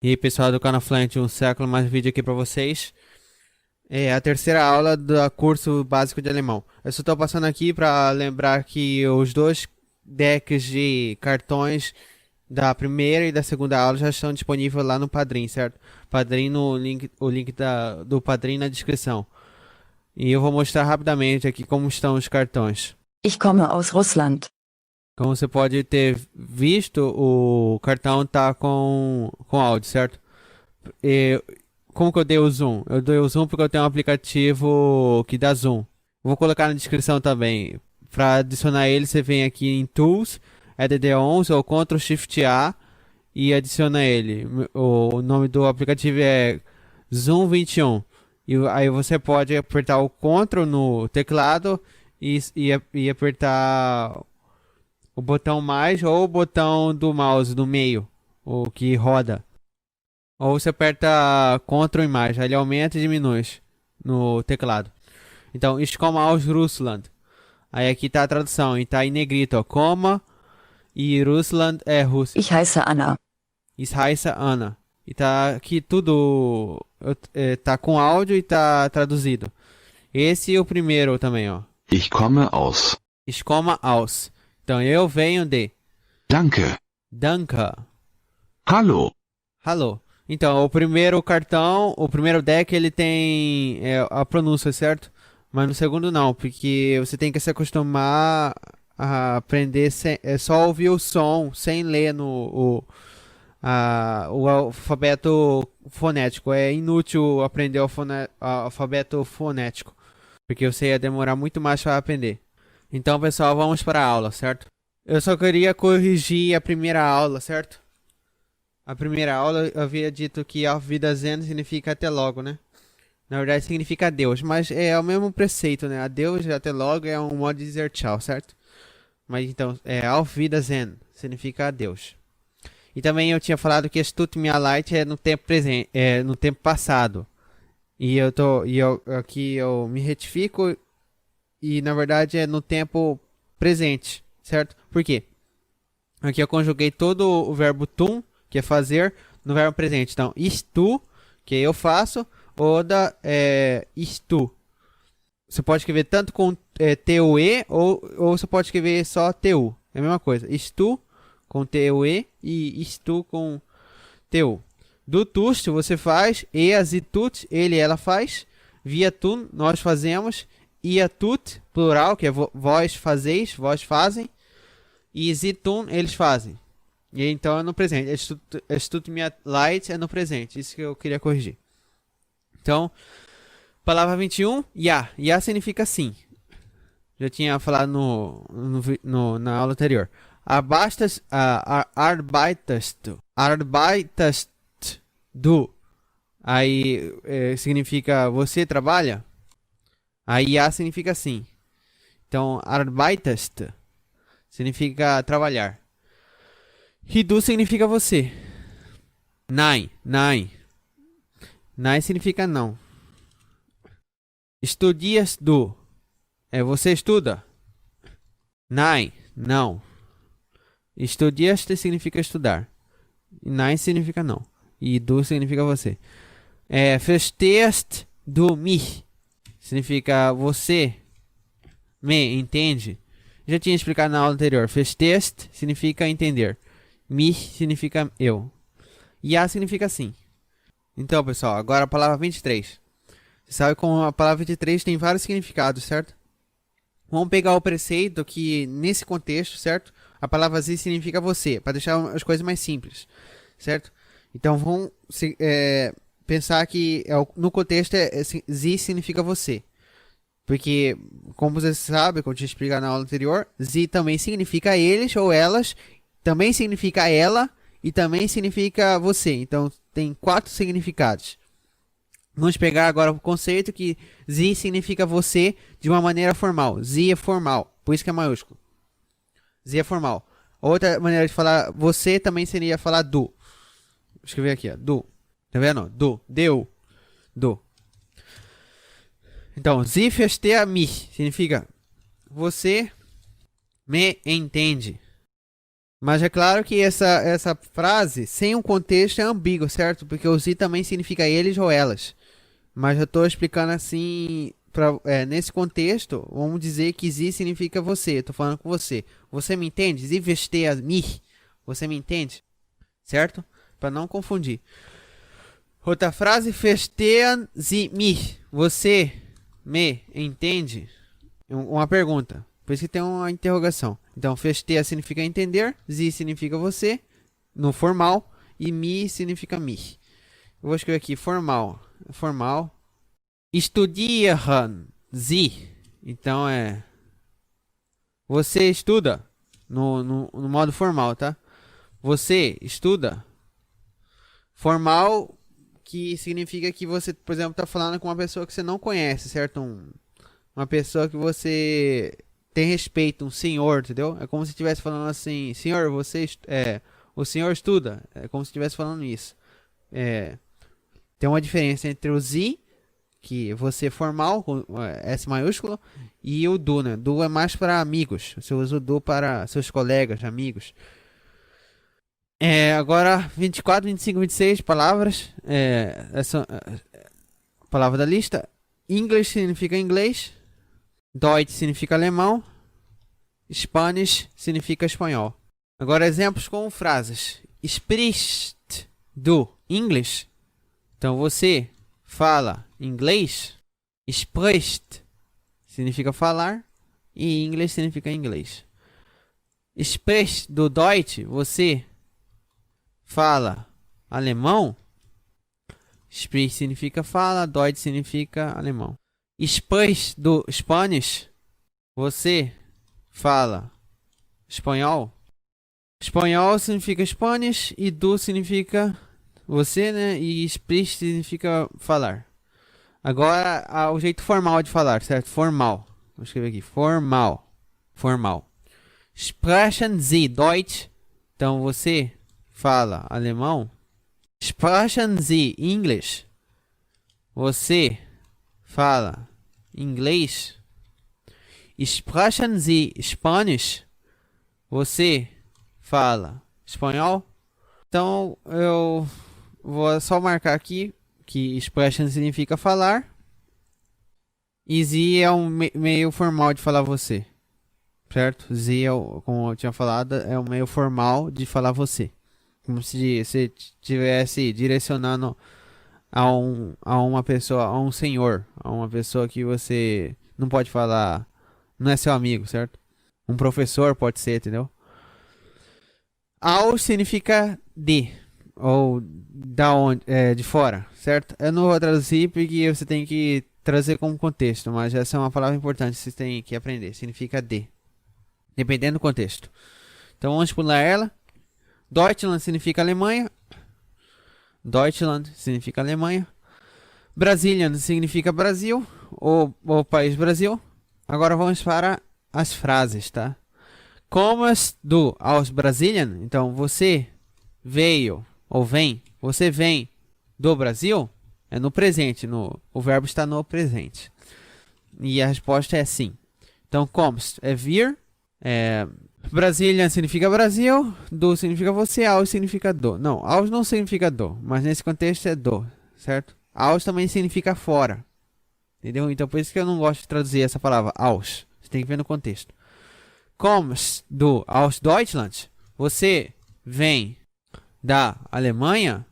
E aí, pessoal do canal Fluent, um século, mais vídeo aqui pra vocês. É a terceira aula do curso básico de alemão. Eu só tô passando aqui pra lembrar que os dois decks de cartões da primeira e da segunda aula já estão disponíveis lá no Padrim, certo? Padrim no link, o link do Padrim na descrição. E eu vou mostrar rapidamente aqui como estão os cartões. Ich komme aus Russland. Como você pode ter visto, o cartão tá com áudio, certo? E como que eu dei o zoom? Eu dei o zoom porque eu tenho um aplicativo que dá zoom. Vou colocar na descrição também. Para adicionar ele, você vem aqui em Tools, EDD11 ou Ctrl Shift A e adiciona ele. O nome do aplicativo é Zoom 21. E aí você pode apertar o Ctrl no teclado e apertar o botão mais ou o botão do mouse do meio, o que roda. Ou você aperta Ctrl e mais, aí ele aumenta e diminui no teclado. Então, ich komme aus Russland. Aí aqui tá a tradução, e tá em negrito, ó, coma, e Russland é Rússia. Ich heiße Anna. Ich heiße Anna. E tá aqui tudo, tá com áudio e tá traduzido. Esse é o primeiro também, ó. Ich komme aus. Ich komme aus. Então, eu venho de. Danke. Danke. Hallo. Hello. Então, o primeiro cartão, o primeiro deck, ele tem a pronúncia, certo? Mas no segundo não, porque você tem que se acostumar a aprender só ouvir o som, sem ler o alfabeto fonético. É inútil aprender o alfabeto fonético, porque você ia demorar muito mais para aprender. Então, pessoal, vamos para a aula, certo? Eu só queria corrigir a primeira aula, certo? A primeira aula eu havia dito que Auf Wiedersehen significa até logo, né? Na verdade significa adeus, mas é o mesmo preceito, né? Adeus e até logo é um modo de dizer tchau, certo? Mas então, Auf Wiedersehen significa adeus. E também eu tinha falado que es tut mir leid é no tempo presente, no tempo passado. Aqui eu me retifico e na verdade é no tempo presente, certo? Por quê? Aqui eu conjuguei todo o verbo tun, que é fazer, no verbo presente. Então, isto, que eu faço, oder isto. Você pode escrever tanto com TUE ou você pode escrever só TU. É a mesma coisa. Isto com TUE e isto com TU. Do tust você faz, sie tut, ele, ela faz. Via tun, nós fazemos. Ia tut, plural, que é vós fazeis, vós fazem. E sie tun, eles fazem. E então é no presente. Es tut mir leid é no presente. Isso que eu queria corrigir. Então, palavra 21, ja. Ja significa sim. Já tinha falado na aula anterior. Arbeitest du. Aí significa você trabalha. Aí ja significa sim. Então, arbeitest significa trabalhar. E du significa você. Nein, nein. Nein significa não. Studias du. Você estuda? Nein, não. Studiaste significa estudar. Nein significa não. E du significa você. Verstehst du mich? Significa você me entende? Já tinha explicado na aula anterior. Verstehst significa entender. Mich significa eu. Ja significa sim. Então, pessoal, agora a palavra 23. Você sabe como a palavra 23 tem vários significados, certo? Vamos pegar o preceito que, nesse contexto, certo? A palavra sie significa você, para deixar as coisas mais simples, certo? Então, vamos pensar que no contexto sie significa você. Porque, como você sabe, como eu tinha explicado na aula anterior, sie também significa eles ou elas, também significa ela e também significa você. Então, tem 4 significados. Vamos pegar agora o conceito que sie significa você de uma maneira formal. Sie é formal, por isso que é maiúsculo. Sie é formal. Outra maneira de falar você também seria falar du. Vou escrever aqui, ó, du. Tá vendo? Du, deu, du. Então, sie versteht mich significa você me entende. Mas é claro que essa frase, sem um contexto, é ambíguo, certo? Porque o ze também significa eles ou elas. Mas eu estou explicando assim, nesse contexto, vamos dizer que ze significa você. Estou falando com você. Você me entende? Sie versteht mich. Você me entende? Certo? Para não confundir. Outra frase, verstehen Sie mich. Você me entende? Uma pergunta. Por isso que tem uma interrogação. Então, verstehen significa entender. Sie significa você, no formal. E me significa mich. Eu vou escrever aqui, formal. Formal. Studieren Sie. Então, você estuda. No modo formal, tá? Você estuda. Formal, que significa que você, por exemplo, está falando com uma pessoa que você não conhece, certo? Uma pessoa que você tem respeito, um senhor, entendeu? É como se estivesse falando assim, senhor, o senhor estuda. É como se estivesse falando isso. Tem uma diferença entre o Sie, que você formal, com S maiúsculo, e o do, né? Do é mais para amigos. Você usa o do para seus colegas, amigos. Agora, 24, 25, 26 palavras. Essa palavra da lista. English significa inglês. Deutsch significa alemão. Spanish significa espanhol. Agora, exemplos com frases. Sprichst du English? Então, você fala inglês. Spricht significa falar. E English significa inglês. Sprichst du Deutsch? Você fala alemão. Sprich significa fala, Deutsch significa alemão. Sprichst du Spanish? Você fala espanhol. Espanhol significa Spanish e du significa você, né? E sprich significa falar. Agora, o jeito formal de falar, certo? Formal. Vou escrever aqui, formal. Formal. Sprechen Sie Deutsch? Então, você fala alemão. Sprechen Sie English? Você fala inglês. Sprechen Sie Spanish? Você fala espanhol. Então eu vou só marcar aqui que sprechen significa falar. E Sie é um meio formal de falar você. Certo? Sie, como eu tinha falado, é um meio formal de falar você. Como se você estivesse direcionando a uma pessoa, a um senhor, a uma pessoa que você não pode falar, não é seu amigo, certo? Um professor pode ser, entendeu? Aus significa de, ou da onde, de fora, certo? Eu não vou traduzir porque você tem que trazer como contexto, mas essa é uma palavra importante que vocês têm que aprender. Significa de, dependendo do contexto. Então vamos pular ela. Deutschland significa Alemanha. Deutschland significa Alemanha. Brazilian significa Brasil, ou país Brasil. Agora vamos para as frases, tá? Kommst du aus Brasilien? Então, você veio, ou vem, você vem do Brasil? É no presente, o verbo está no presente. E a resposta é sim. Então, kommst é vir, Brasília significa Brasil, do significa você, aus significa do. Não, aus não significa do, mas nesse contexto é do, certo? Aus também significa fora, entendeu? Então por isso que eu não gosto de traduzir essa palavra, aus. Você tem que ver no contexto. Kommst du aus Deutschland? Você vem da Alemanha?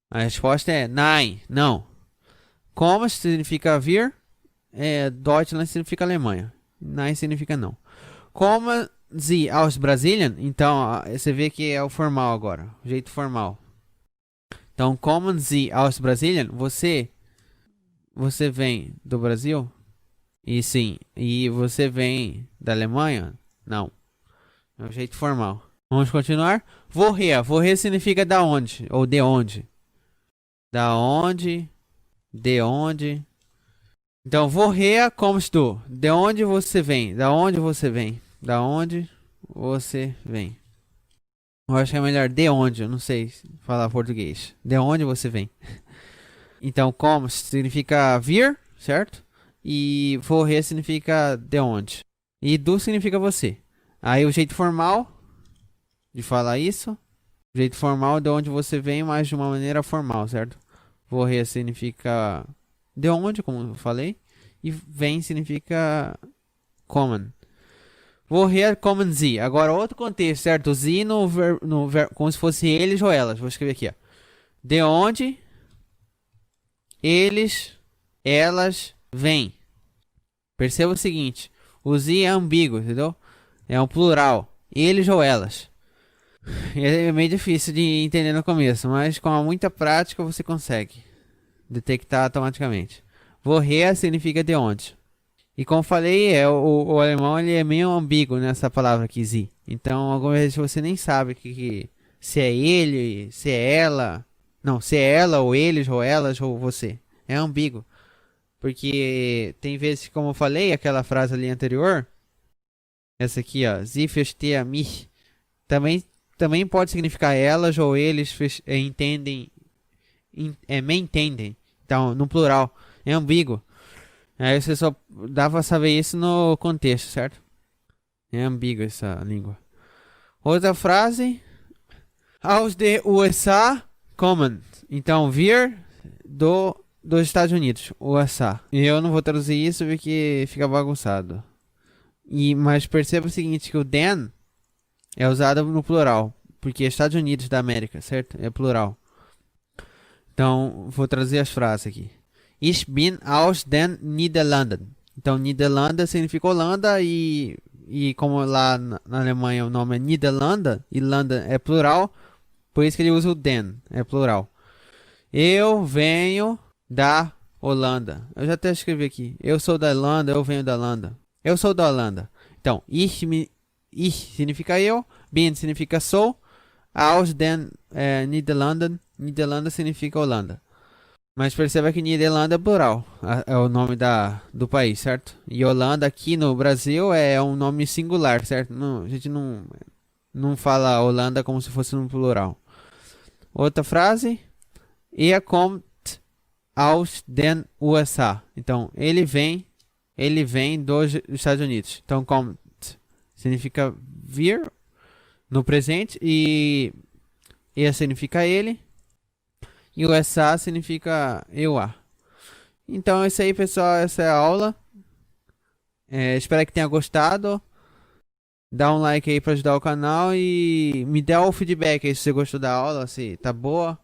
A resposta é nein, não. Kommst significa vir, Deutschland significa Alemanha. Nein significa não. Kommen Sie aus Brasilien? Então, você vê que é o formal agora, o jeito formal. Então, kommen Sie aus Brasilien? Você vem do Brasil? E sim. E você vem da Alemanha? Não. É o jeito formal. Vamos continuar? Woher. Woher significa da onde, ou de onde. Da onde, de onde. Então, woher kommst du? De onde você vem? Da onde você vem? Da onde você vem? Eu acho que é melhor de onde, eu não sei falar português. De onde você vem? Então, kommst significa vir, certo? E woher significa de onde. E du significa você. Aí o jeito formal, de falar isso. Jeito formal de onde você vem, mas de uma maneira formal, certo? Woher significa de onde, como eu falei. E vem significa kommen. Woher kommen Sie? Agora outro contexto, certo? Sie como se fosse eles ou elas. Vou escrever aqui, ó. De onde eles, elas vêm. Perceba o seguinte. O Sie é ambíguo, entendeu? É um plural. Eles ou elas. É meio difícil de entender no começo, mas com muita prática você consegue detectar automaticamente. Woher significa de onde. E como falei, o alemão ele é meio ambíguo nessa palavra aqui, Sie. Então, algumas vezes você nem sabe se é ele, se é ela. Não, se é ela, ou eles, ou elas, ou você. É ambíguo. Porque tem vezes, como eu falei, aquela frase ali anterior. Essa aqui, ó. Sie verstehen mich. Também pode significar elas ou eles entendem. Me entendem. Então, no plural. É ambíguo. Aí você só dá pra saber isso no contexto, certo? É ambígua essa língua. Outra frase. Aus de USA kommen. Então, vir dos Estados Unidos. USA. E eu não vou traduzir isso porque fica bagunçado. Mas perceba o seguinte, que o den é usado no plural. Porque é Estados Unidos da América, certo? É plural. Então, vou traduzir as frases aqui. Ich bin aus den Niederlanden. Então, Niederlanda significa Holanda e como lá na Alemanha o nome é Niederlanda, Irlanda é plural, por isso que ele usa o den, é plural. Eu venho da Holanda. Eu já até escrevi aqui. Eu sou da Holanda, eu venho da Holanda. Eu sou da Holanda. Então, ich significa eu, bin significa sou, aus den Niederlanden, Niederlanda significa Holanda. Mas perceba que Niederlanda é plural, é o nome do país, certo? E Holanda aqui no Brasil é um nome singular, certo? Não, a gente não fala Holanda como se fosse no plural. Outra frase. Er kommt aus den USA. Então, ele vem dos Estados Unidos. Então, kommt significa vir no presente e er significa ele. E o USA significa EUA. Então é isso aí, pessoal. Essa é a aula. Espero que tenha gostado. Dá um like aí para ajudar o canal. E me dá o feedback aí se você gostou da aula. Se tá boa.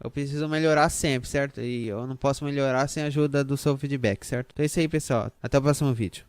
Eu preciso melhorar sempre, certo? E eu não posso melhorar sem a ajuda do seu feedback, certo? Então é isso aí, pessoal. Até o próximo vídeo.